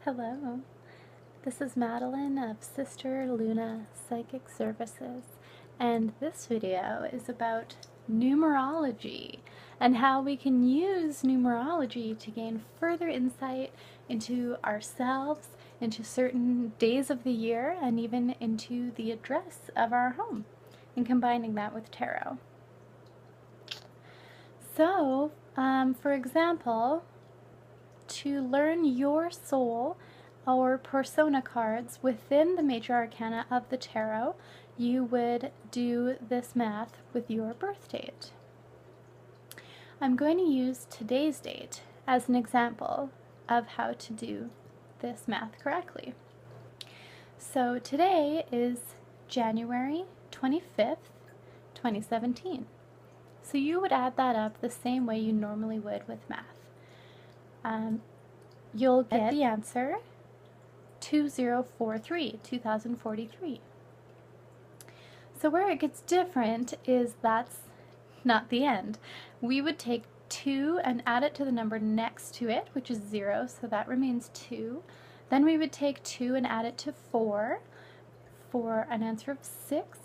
Hello, this is Madeline of Sister Luna Psychic Services, and this video is about numerology and how we can use numerology to gain further insight into ourselves, into certain days of the year, and even into the address of our home, and combining that with tarot. So, for example, to learn your soul or persona cards within the Major Arcana of the Tarot, you would do this math with your birth date. I'm going to use today's date as an example of how to do this math correctly. So today is January 25th, 2017. So you would add that up the same way you normally would with math. You'll get the answer 2043. So where it gets different is that's not the end. We would take 2 and add it to the number next to it, which is 0, so that remains 2. Then we would take 2 and add it to 4 for an answer of 6.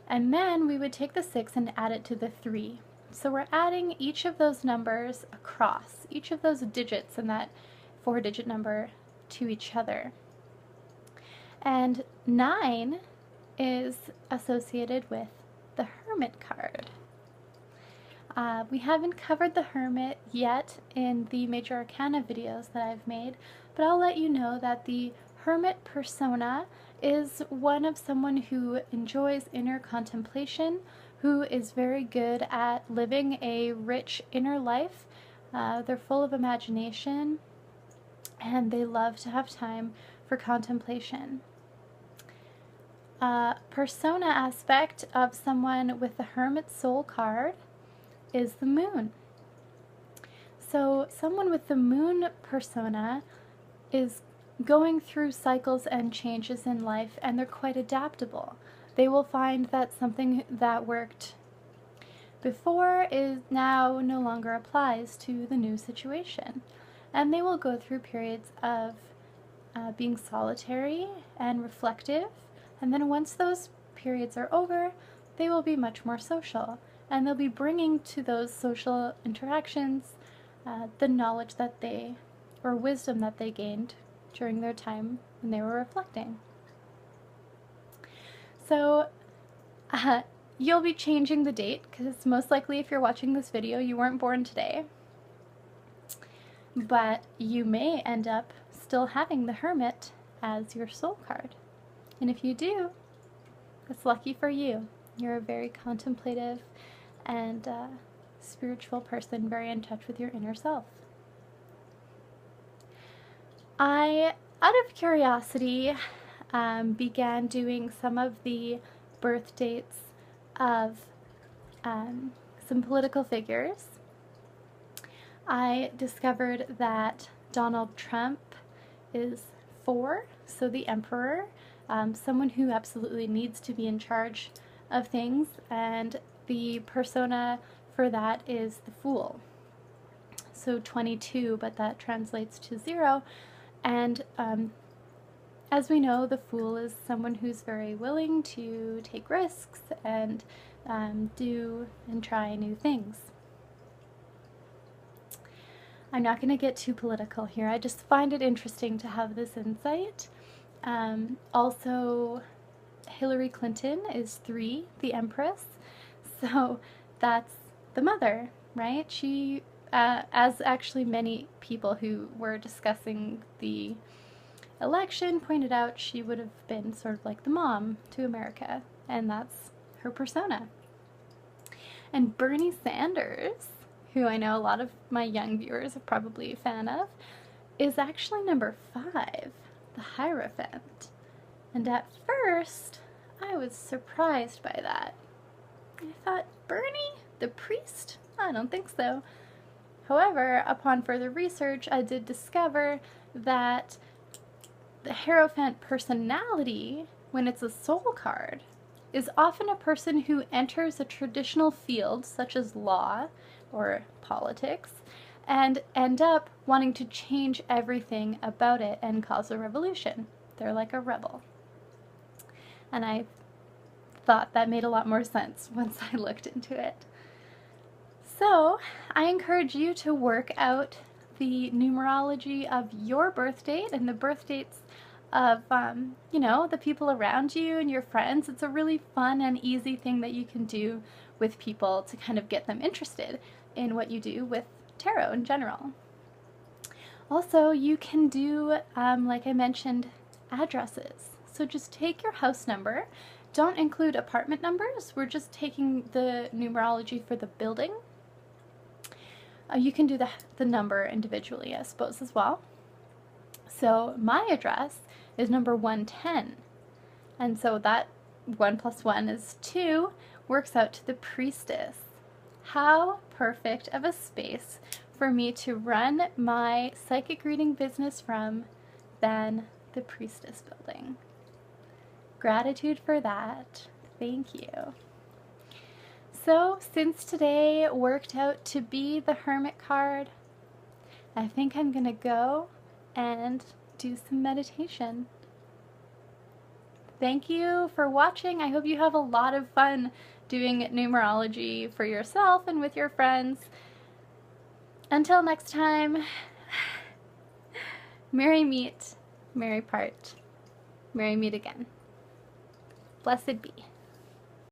And then we would take the 6 and add it to the 3. So we're adding each of those numbers across, each of those digits in that 4-digit number to each other. And 9 is associated with the Hermit card. We haven't covered the Hermit yet in the Major Arcana videos that I've made, but I'll let you know that the Hermit persona is one of someone who enjoys inner contemplation, who is very good at living a rich inner life. They're full of imagination, and they love to have time for contemplation. Persona aspect of someone with the Hermit soul card is the Moon. So someone with the Moon persona is going through cycles and changes in life, and they're quite adaptable. They will find that something that worked before is now no longer applies to the new situation. And they will go through periods of being solitary and reflective, and then once those periods are over, they will be much more social, and they'll be bringing to those social interactions the knowledge that they, or wisdom that they gained during their time when they were reflecting. So you'll be changing the date, because most likely if you're watching this video, you weren't born today. But you may end up still having the Hermit as your soul card. And if you do, it's lucky for you. You're a very contemplative and spiritual person, very in touch with your inner self. I, out of curiosity, began doing some of the birth dates of some political figures. I discovered that Donald Trump is 4, so the Emperor, someone who absolutely needs to be in charge of things, and the persona for that is the Fool. So 22, but that translates to 0, and as we know, the Fool is someone who's very willing to take risks and do and try new things. I'm not going to get too political here. I just find it interesting to have this insight. Also, Hillary Clinton is 3, the Empress. So that's the mother, right? She, as actually many people who were discussing the election pointed out, she would have been sort of like the mom to America, and that's her persona. And Bernie Sanders, who I know a lot of my young viewers are probably a fan of, is actually number 5, the Hierophant. And at first, I was surprised by that. I thought, Bernie, the priest? I don't think so. However, upon further research, I did discover that the Hierophant personality, when it's a soul card, is often a person who enters a traditional field, such as law or politics, and end up wanting to change everything about it and cause a revolution. They're like a rebel. And I thought that made a lot more sense once I looked into it. So I encourage you to work out the numerology of your birth date and the birth dates of, you know, the people around you and your friends. It's a really fun and easy thing that you can do with people to kind of get them interested in what you do with tarot in general. Also, you can do, like I mentioned, addresses. So just take your house number. Don't include apartment numbers. We're just taking the numerology for the building. You can do the number individually, I suppose, as well. So my address is number 110. And so that 1 plus 1 is 2, works out to the priestess. How perfect of a space for me to run my psychic reading business from than the priestess building. Gratitude for that. Thank you. So since today worked out to be the Hermit card, I think I'm gonna go and do some meditation. Thank you for watching. I hope you have a lot of fun doing numerology for yourself and with your friends. Until next time, merry meet, merry part, merry meet again. Blessed be.